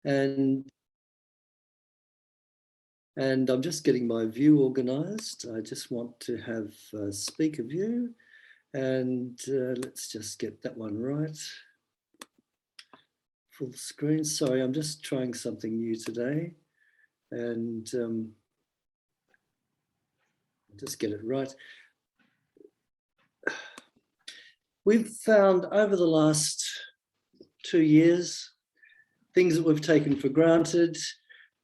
And I'm just getting my view organised. I just want to have speaker view, and let's just get that one right. Full screen. Sorry, I'm just trying something new today, and just get it right. We've found over the last 2 years, things that we've taken for granted,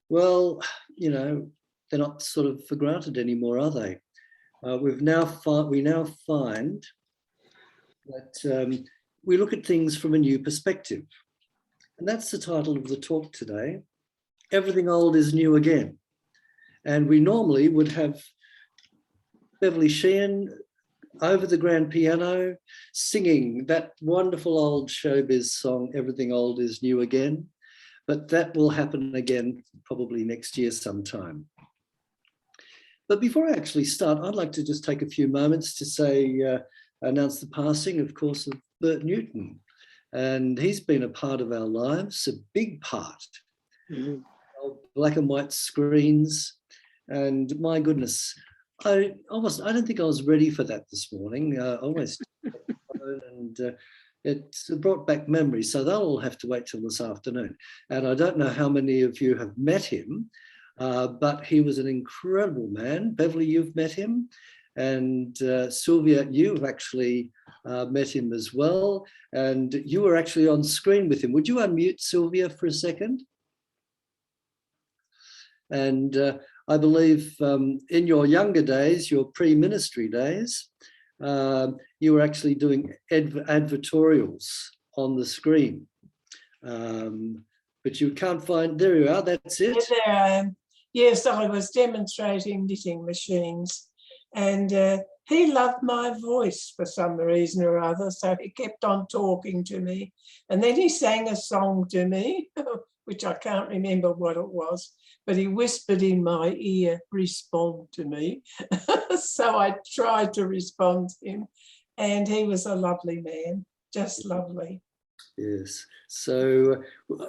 well, you know, they're not sort of for granted anymore, are they? We now find that we look at things from a new perspective. And that's the title of the talk today. Everything old is new again. And we normally would have Beverly Sheehan over the grand piano singing that wonderful old showbiz song, Everything Old is New Again. But that will happen again probably next year sometime. But before I actually start, I'd like to just take a few moments to say, announce the passing, of course, of Bert Newton. And he's been a part of our lives, a big part. Black and white screens. And my goodness, I don't think I was ready for that this morning. I almost and it brought back memories. So they'll all have to wait till this afternoon. And I don't know how many of you have met him, but he was an incredible man. Beverly, you've met him. And Sylvia, you've actually met him as well. And you were actually on screen with him. Would you unmute Sylvia for a second? And I believe in your younger days, your pre-ministry days, you were actually doing advertorials on the screen. But you can't find, there you are, that's it. Yeah, there I am. Yes, I was demonstrating knitting machines, and he loved my voice for some reason or other, so he kept on talking to me. And then he sang a song to me, which I can't remember what it was, but he whispered in my ear, respond to me. So I tried to respond to him, and he was a lovely man, just lovely. Yes. So,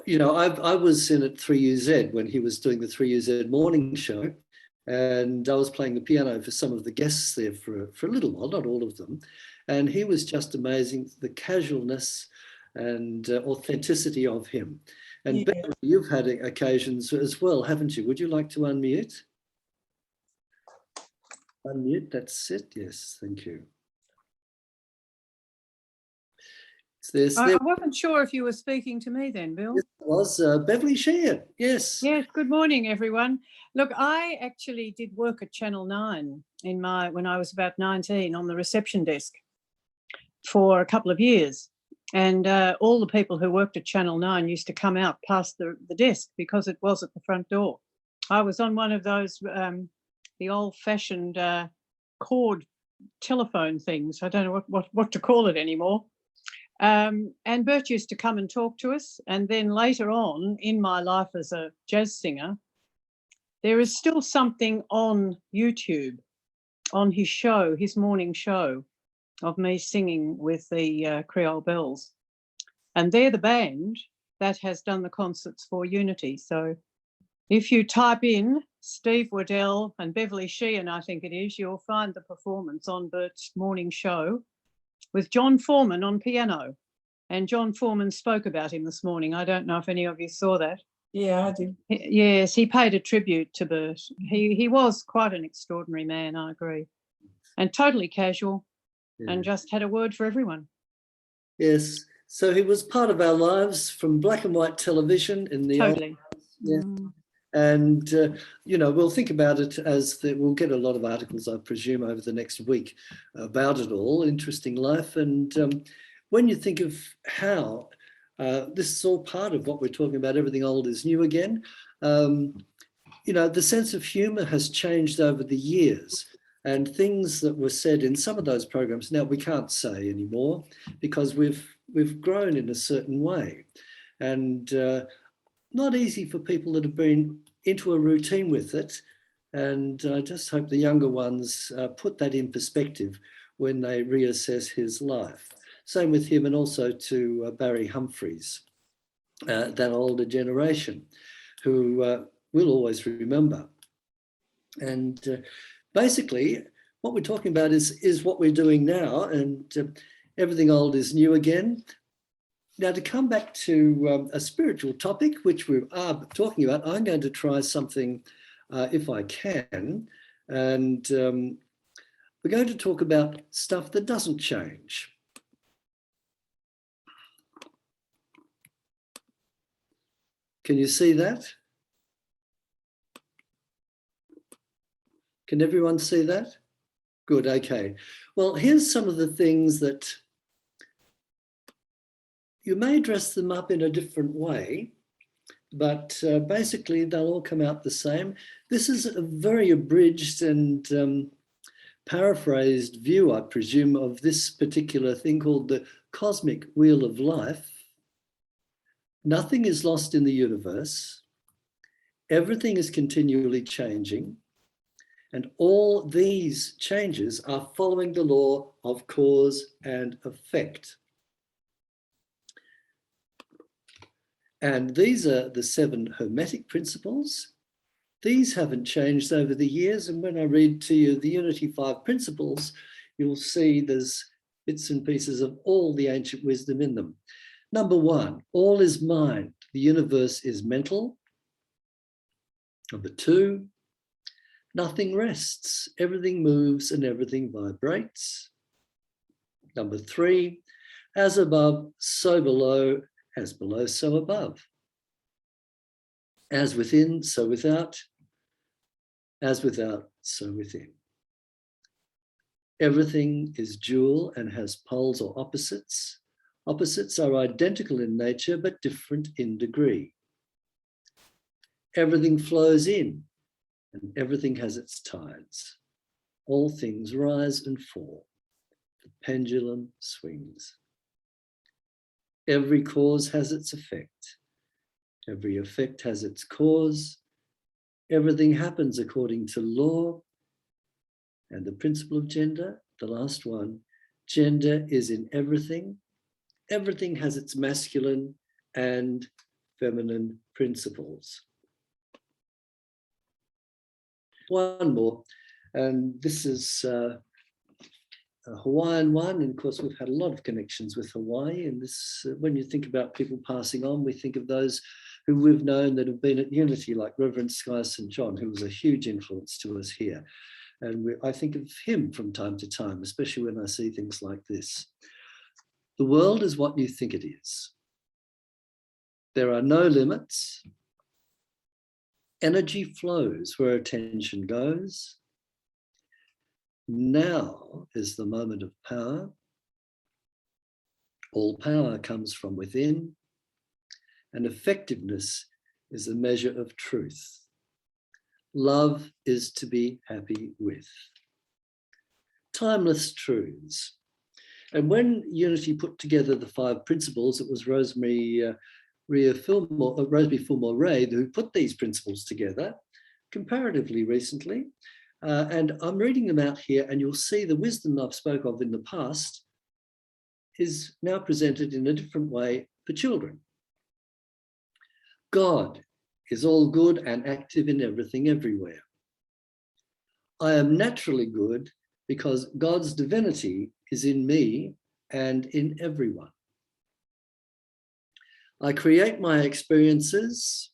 you know, I was in at 3UZ when he was doing the 3UZ morning show, and I was playing the piano for some of the guests there for a little while, not all of them. And he was just amazing, the casualness and authenticity of him. And yeah. Beverly, you've had occasions as well, haven't you? Would you like to unmute? Unmute, that's it. Yes, thank you. I wasn't sure if you were speaking to me then, Bill. Yes, it was Beverly Sheehan, yes. Yes, good morning, everyone. Look, I actually did work at Channel 9 when I was about 19 on the reception desk for a couple of years. And all the people who worked at Channel 9 used to come out past the desk because it was at the front door. I was on one of those, the old-fashioned cord telephone things. I don't know what to call it anymore. And Bert used to come and talk to us. And then later on in my life as a jazz singer, there is still something on YouTube, on his show, his morning show, of me singing with the Creole Bells. And they're the band that has done the concerts for Unity. So if you type in Steve Waddell and Beverly Sheehan, I think it is, you'll find the performance on Bert's morning show with John Foreman on piano. And John Foreman spoke about him this morning. I don't know if any of you saw that. Yeah, I did. Yes, he paid a tribute to Bert. He was quite an extraordinary man, I agree. And totally casual, and just had a word for everyone. Yes, so he was part of our lives from black and white television in the totally. Yeah. And, you know, we'll think about it as we'll get a lot of articles, I presume, over the next week about it all, interesting life. And when you think of how this is all part of what we're talking about, everything old is new again, you know, the sense of humour has changed over the years. And things that were said in some of those programs, now we can't say anymore because we've grown in a certain way. And not easy for people that have been into a routine with it. And I just hope the younger ones put that in perspective when they reassess his life. Same with him and also to Barry Humphries. that older generation who will always remember. And basically, what we're talking about is what we're doing now, and everything old is new again. Now, to come back to a spiritual topic, which we are talking about, I'm going to try something, if I can, and we're going to talk about stuff that doesn't change. Can you see that? Can everyone see that? Good, okay. Well, here's some of the things that you may dress them up in a different way, but basically they'll all come out the same. This is a very abridged and paraphrased view, I presume, of this particular thing called the cosmic wheel of life. Nothing is lost in the universe. Everything is continually changing. And all these changes are following the law of cause and effect. And these are the 7 Hermetic principles. These haven't changed over the years. And when I read to you the Unity 5 principles, you'll see there's bits and pieces of all the ancient wisdom in them. Number 1, all is mind. The universe is mental. Number 2, nothing rests. Everything moves and everything vibrates. Number 3, as above, so below, as below, so above. As within, so without. As without, so within. Everything is dual and has poles or opposites. Opposites are identical in nature, but different in degree. Everything flows in, and everything has its tides. All things rise and fall. The pendulum swings. Every cause has its effect. Every effect has its cause. Everything happens according to law. And the principle of gender, the last one, gender is in everything. Everything has its masculine and feminine principles. One more, and this is a Hawaiian one, and of course we've had a lot of connections with Hawaii, and this, when you think about people passing on, we think of those who we've known that have been at Unity, like Reverend Sky St. John, who was a huge influence to us here. And I think of him from time to time, especially when I see things like this. The world is what you think it is. There are no limits. Energy flows where attention goes. Now is the moment of power. All power comes from within, and effectiveness is a measure of truth. Love is to be happy with. Timeless truths. And when Unity put together the 5 principles, it was Rosemary Fillmore Ray who put these principles together comparatively recently. And I'm reading them out here, and you'll see the wisdom I've spoke of in the past is now presented in a different way for children. God is all good and active in everything everywhere. I am naturally good because God's divinity is in me and in everyone. I create my experiences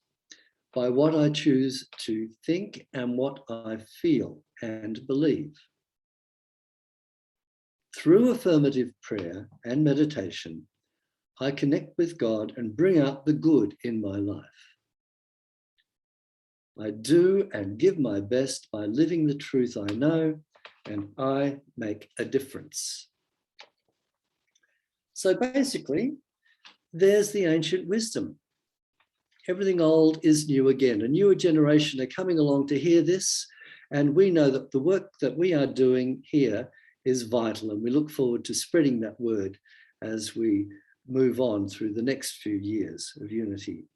by what I choose to think and what I feel and believe. Through affirmative prayer and meditation, I connect with God and bring out the good in my life. I do and give my best by living the truth I know, and I make a difference. So basically, there's the ancient wisdom. Everything old is new again. A newer generation are coming along to hear this, and we know that the work that we are doing here is vital, and we look forward to spreading that word as we move on through the next few years of Unity.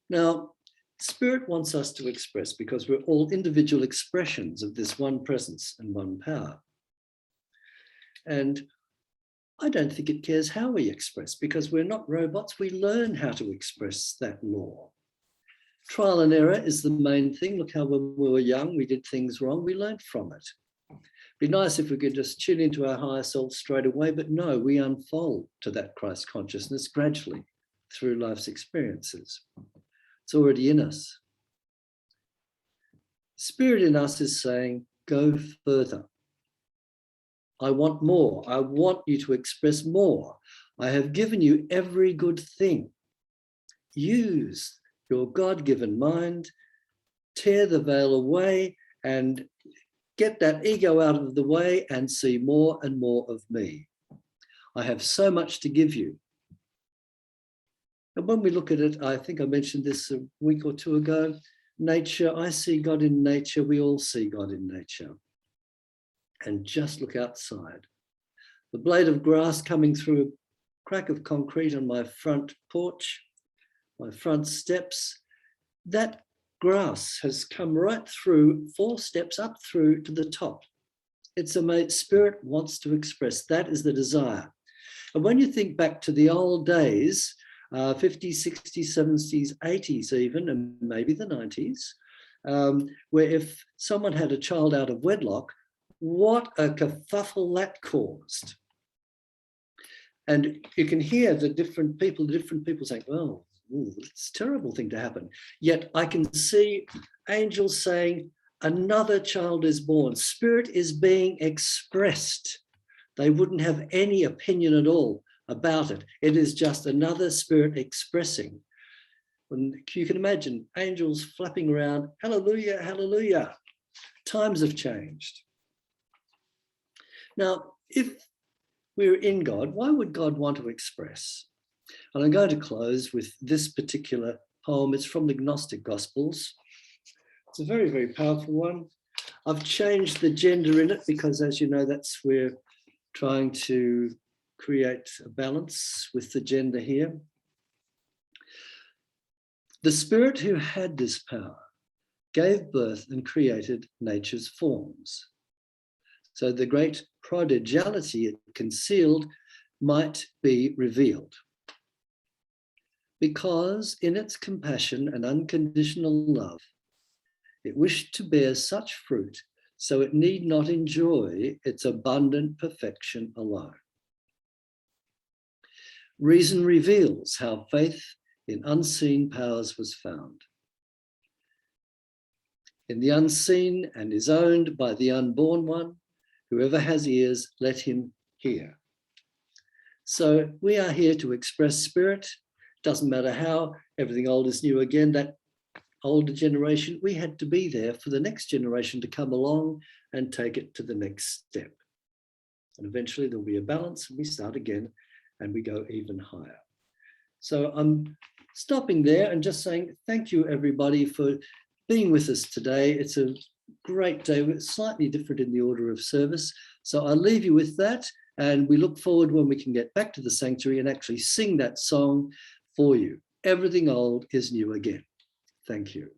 Now, Spirit wants us to express, because we're all individual expressions of this one presence and one power. And I don't think it cares how we express, because we're not robots. We learn how to express that law. Trial and error is the main thing. Look how when we were young, we did things wrong. We learned from it. Be nice if we could just tune into our higher self straight away, but no, we unfold to that Christ consciousness gradually through life's experiences. It's already in us. Spirit in us is saying, go further. I want more. I want you to express more. I have given you every good thing. Use your God-given mind, tear the veil away and get that ego out of the way and see more and more of me. I have so much to give you. And when we look at it, I think I mentioned this a week or two ago, nature, I see God in nature. We all see God in nature. And just look outside. The blade of grass coming through a crack of concrete on my front porch, my front steps, that grass has come right through 4 steps up through to the top. It's a spirit wants to express. That is the desire. And when you think back to the old days, 50s, 60s, 70s, 80s even, and maybe the 90s, where if someone had a child out of wedlock, what a kerfuffle that caused. And you can hear the different people saying, well, it's a terrible thing to happen. Yet I can see angels saying, another child is born. Spirit is being expressed. They wouldn't have any opinion at all about it. It is just another spirit expressing. And you can imagine angels flapping around, hallelujah, hallelujah. Times have changed. Now, if we're in God, why would God want to express? And I'm going to close with this particular poem. It's from the Gnostic Gospels. It's a very, very powerful one. I've changed the gender in it because, as you know, that's where trying to create a balance with the gender here. The spirit who had this power gave birth and created nature's forms. So the great prodigality it concealed might be revealed. Because in its compassion and unconditional love, it wished to bear such fruit, so it need not enjoy its abundant perfection alone. Reason reveals how faith in unseen powers was found. In the unseen and is owned by the unborn one, whoever has ears, let him hear. So we are here to express spirit. Doesn't matter how, everything old is new again. That older generation, we had to be there for the next generation to come along and take it to the next step. And eventually there'll be a balance and we start again and we go even higher. So I'm stopping there and just saying thank you everybody for being with us today. It's a great day. We're slightly different in the order of service. So I'll leave you with that. And we look forward when we can get back to the sanctuary and actually sing that song for you. Everything old is new again. Thank you.